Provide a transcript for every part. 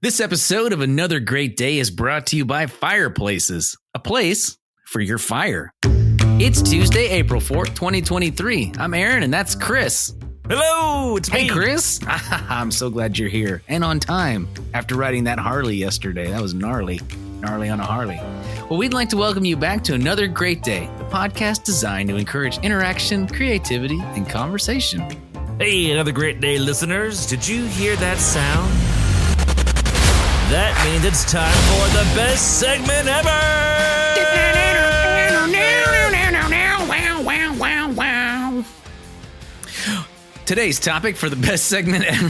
This episode of Another Great Day is brought to you by Fireplaces, a place for your fire. It's Tuesday, April 4th, 2023. I'm Aaron, and that's Chris. Hello, it's me. Hey, Chris. I'm so glad you're here and on time after riding that Harley yesterday. That was gnarly. Gnarly on a Harley. Well, we'd like to welcome you back to Another Great Day, the podcast designed to encourage interaction, creativity, and conversation. Hey, another great day, listeners. Did you hear that sound? That means it's time for the best segment ever! Today's topic for the best segment ever.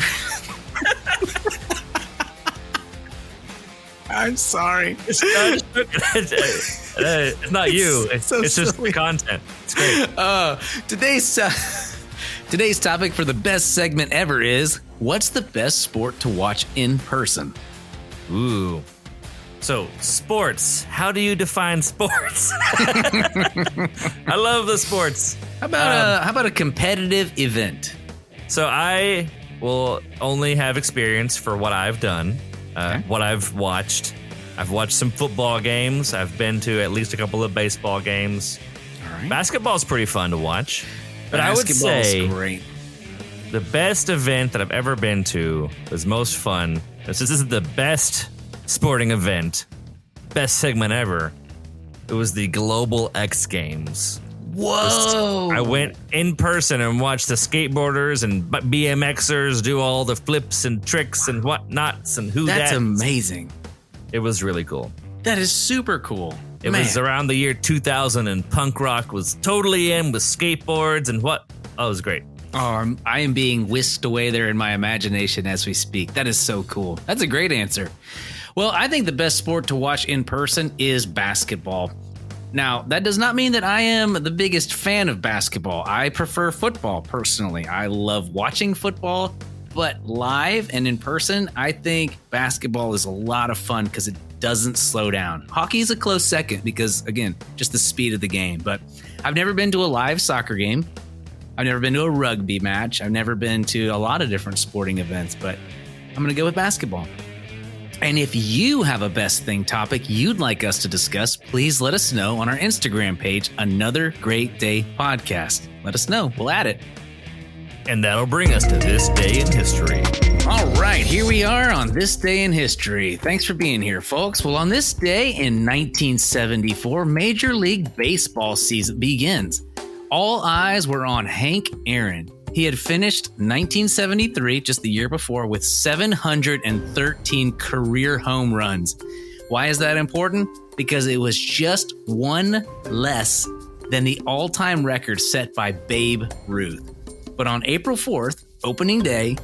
I'm sorry. It's not you. It's just the content. It's great. Today's topic for the best segment ever is, what's the best sport to watch in person? Ooh. So, sports. How do you define sports? I love the sports. How about a competitive event? So I will only have experience for what I've done, what I've watched. I've watched some football games. I've been to at least a couple of baseball games. All right. Basketball's pretty fun to watch. But I would Basketball's say great. The best event that I've ever been to was most fun. This is the best sporting event, best segment ever. It was the Global X Games. Whoa! I went in person and watched the skateboarders and BMXers do all the flips and tricks and whatnots and That's amazing. It was really cool. That is super cool. It was around the year 2000 and punk rock was totally in with skateboards and what? Oh, it was great. Oh, I am being whisked away there in my imagination as we speak. That is so cool. That's a great answer. Well, I think the best sport to watch in person is basketball. Now, that does not mean that I am the biggest fan of basketball. I prefer football, personally. I love watching football, but live and in person, I think basketball is a lot of fun because it doesn't slow down. Hockey is a close second because, again, just the speed of the game. But I've never been to a live soccer game. I've never been to a rugby match. I've never been to a lot of different sporting events, but I'm going to go with basketball. And if you have a best thing topic you'd like us to discuss, please let us know on our Instagram page, Another Great Day Podcast. Let us know. We'll add it. And that'll bring us to this day in history. All right, here we are on this day in history. Thanks for being here, folks. Well, on this day in 1974, Major League Baseball season begins. All eyes were on Hank Aaron. He had finished 1973, just the year before, with 713 career home runs. Why is that important? Because it was just one less than the all-time record set by Babe Ruth. But on April 4th, opening day,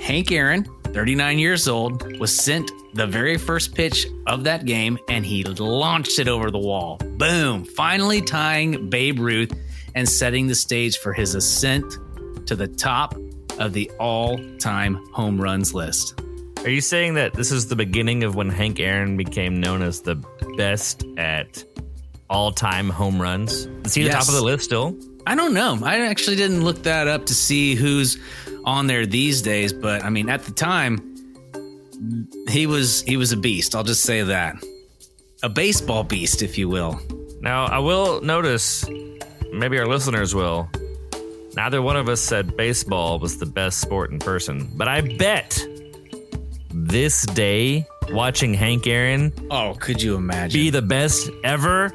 Hank Aaron, 39 years old, was sent the very first pitch of that game, and he launched it over the wall. Boom! Finally tying Babe Ruth and setting the stage for his ascent to the top of the all-time home runs list. Are you saying that this is the beginning of when Hank Aaron became known as the best at all-time home runs? Is he the top of the list still? I don't know. I actually didn't look that up to see who's on there these days, but I mean, at the time, he was a beast. I'll just say that. A baseball beast, if you will. Now, I will notice, maybe our listeners will, neither one of us said baseball was the best sport in person, but I bet this day, watching Hank Aaron could you imagine? Be the best ever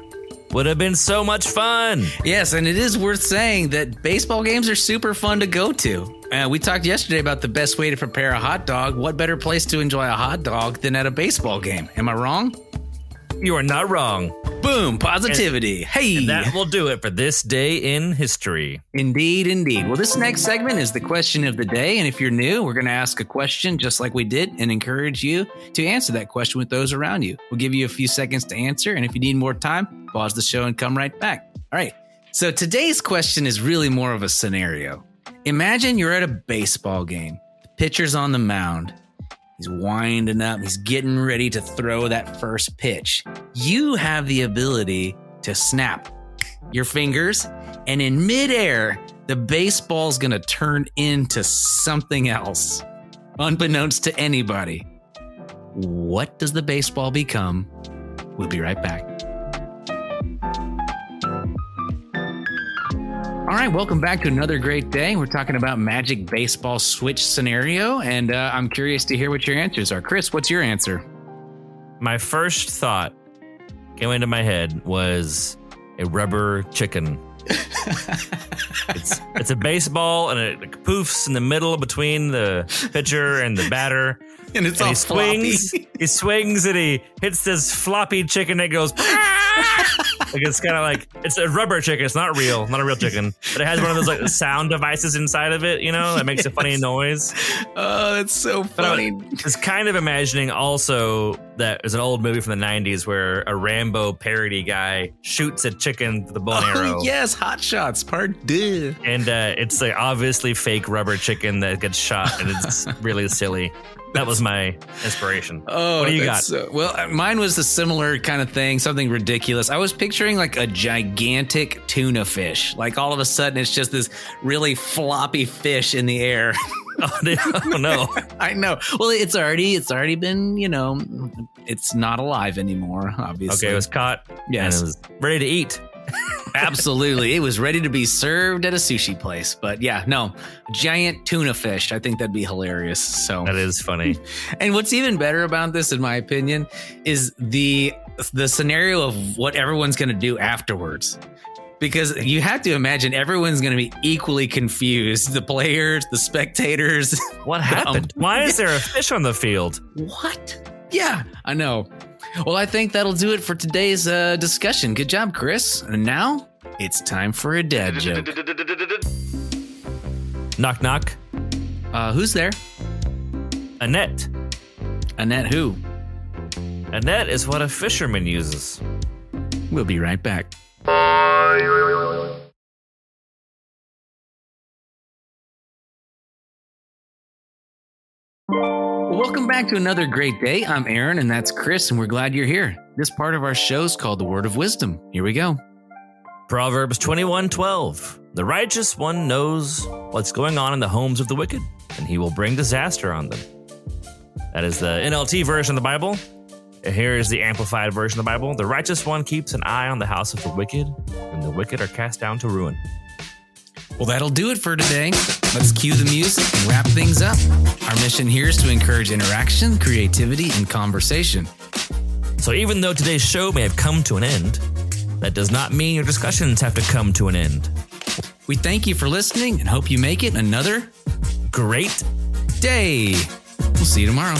would have been so much fun. Yes, and it is worth saying that baseball games are super fun to go to. We talked yesterday about the best way to prepare a hot dog. What better place to enjoy a hot dog than at a baseball game? Am I wrong? You are not wrong. Boom, positivity. And that will do it for this day in history. Indeed, indeed. Well, this next segment is the question of the day. And if you're new, we're going to ask a question just like we did and encourage you to answer that question with those around you. We'll give you a few seconds to answer. And if you need more time, pause the show and come right back. All right. So today's question is really more of a scenario. Imagine you're at a baseball game. The pitcher's on the mound. He's winding up. He's getting ready to throw that first pitch. You have the ability to snap your fingers, and in midair, the baseball's going to turn into something else, unbeknownst to anybody. What does the baseball become? We'll be right back. All right, welcome back to another great day. We're talking about Magic Baseball Switch scenario, and I'm curious to hear what your answers are. Chris, what's your answer? My first thought came into my head was a rubber chicken. It's a baseball, and it poofs in the middle between the pitcher and the batter. And it's all he swings. He swings and he hits this floppy chicken that goes. Like it's kind of like it's a rubber chicken. It's not a real chicken, but it has one of those like sound devices inside of it. You know, that makes a funny noise. Oh, that's so funny. But I was kind of imagining also that there's an old movie from the '90s where a Rambo parody guy shoots a chicken with a bow and arrow. Yes, Hot Shots Part 2. And it's like obviously fake rubber chicken that gets shot, and it's really silly. That was my inspiration. Oh, what do you got? Well, mine was a similar kind of thing, something ridiculous. I was picturing like a gigantic tuna fish. Like all of a sudden, it's just this really floppy fish in the air. Oh no! I know. Well, it's already been, it's not alive anymore. Obviously, okay, it was caught. Yes, and it was ready to eat. Absolutely. It was ready to be served at a sushi place. But yeah, no, giant tuna fish. I think that'd be hilarious. So that is funny. And what's even better about this, in my opinion, is the scenario of what everyone's going to do afterwards. Because you have to imagine everyone's going to be equally confused. The players, the spectators. What happened? Why is there a fish on the field? What? Yeah, I know. Well, I think that'll do it for today's discussion. Good job, Chris. And now it's time for a dad joke. Knock, knock. Who's there? A net. A net who? A net is what a fisherman uses. We'll be right back. Welcome back to another great day. I'm Aaron, and that's Chris, and we're glad you're here. This part of our show is called The Word of Wisdom. Here we go. Proverbs 21:12. The righteous one knows what's going on in the homes of the wicked, and he will bring disaster on them. That is the NLT version of the Bible. Here is the amplified version of the Bible. The righteous one keeps an eye on the house of the wicked, and the wicked are cast down to ruin. Well, that'll do it for today. Let's cue the music and wrap things up. Our mission here is to encourage interaction, creativity, and conversation. So even though today's show may have come to an end, that does not mean your discussions have to come to an end. We thank you for listening and hope you make it another great day. We'll see you tomorrow.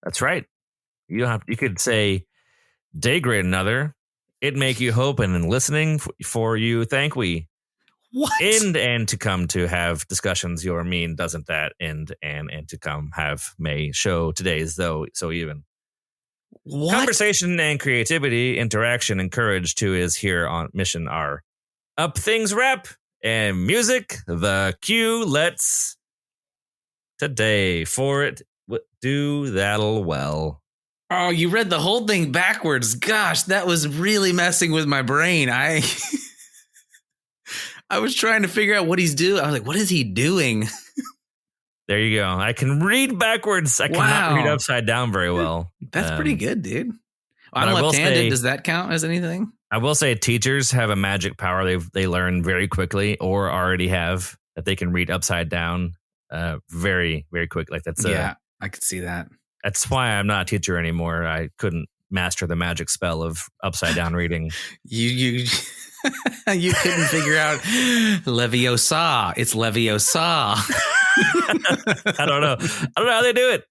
That's right. You could say, day great another. It make you hope, and in listening for you, thank we. What? And to come to have discussions, your mean doesn't that end and to come have may show today's though so even. What? Conversation and creativity, interaction, and courage too is here on mission are up things rep and music. The cue. Let's today for it do that'll well. Oh, you read the whole thing backwards. Gosh, that was really messing with my brain. I was trying to figure out what he's doing. I was like, what is he doing? There you go. I can read backwards. I cannot read upside down very well. That's pretty good, dude. I'm left-handed. Does that count as anything? I will say teachers have a magic power they learn very quickly or already have that they can read upside down very, very quick. Like that's I could see that. That's why I'm not a teacher anymore. I couldn't master the magic spell of upside down reading. You you couldn't figure out Leviosa. It's Leviosa. I don't know how they do it.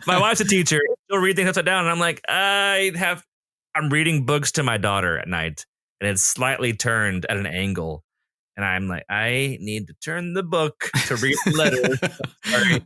My wife's a teacher. She'll read things upside down, and I'm like, I'm reading books to my daughter at night, and it's slightly turned at an angle, and I'm like, I need to turn the book to read the letter. Sorry.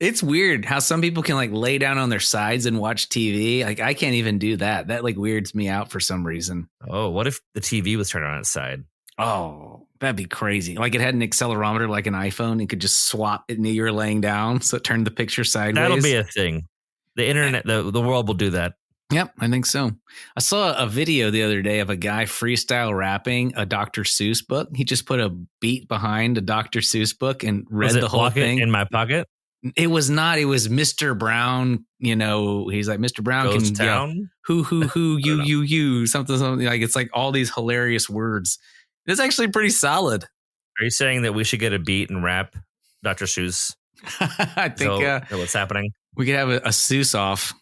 It's weird how some people can like lay down on their sides and watch TV. Like I can't even do that. That like weirds me out for some reason. Oh, what if the TV was turned on its side? Oh, that'd be crazy. Like it had an accelerometer like an iPhone. It could just swap it and you were laying down. So it turned the picture sideways. That'll be a thing. The internet, the world will do that. Yep, I think so. I saw a video the other day of a guy freestyle rapping a Dr. Seuss book. He just put a beat behind a Dr. Seuss book and read the whole thing. In my pocket? It was not. It was Mr. Brown. You know, he's like, Mr. Brown Goes can town? Who, you, something. Like, it's like all these hilarious words. It's actually pretty solid. Are you saying that we should get a beat and rap Dr. Seuss? I think what's happening? We could have a Seuss off.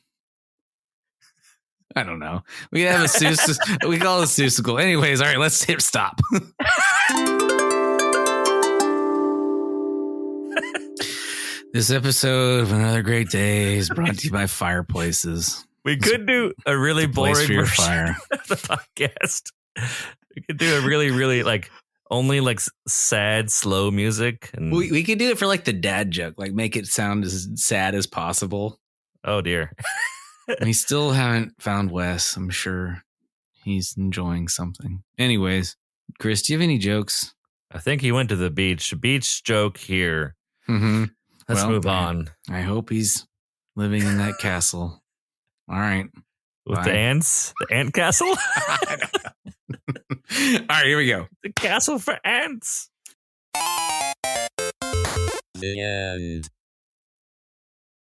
I don't know. We could have a Seuss. We call it a Seussical. Anyways, all right, let's hit stop. This episode of Another Great Day is brought to you by Fireplaces. We could do a really boring version fire of the podcast. We could do a really, really only sad, slow music. And we could do it for like the dad joke, like make it sound as sad as possible. Oh dear. We still haven't found Wes. I'm sure he's enjoying something. Anyways, Chris, do you have any jokes? I think he went to the beach. Beach joke here. Mm-hmm. Let's move on. I hope he's living in that castle. All right. With bye. The ants? The ant castle? All right, here we go. The castle for ants. The end.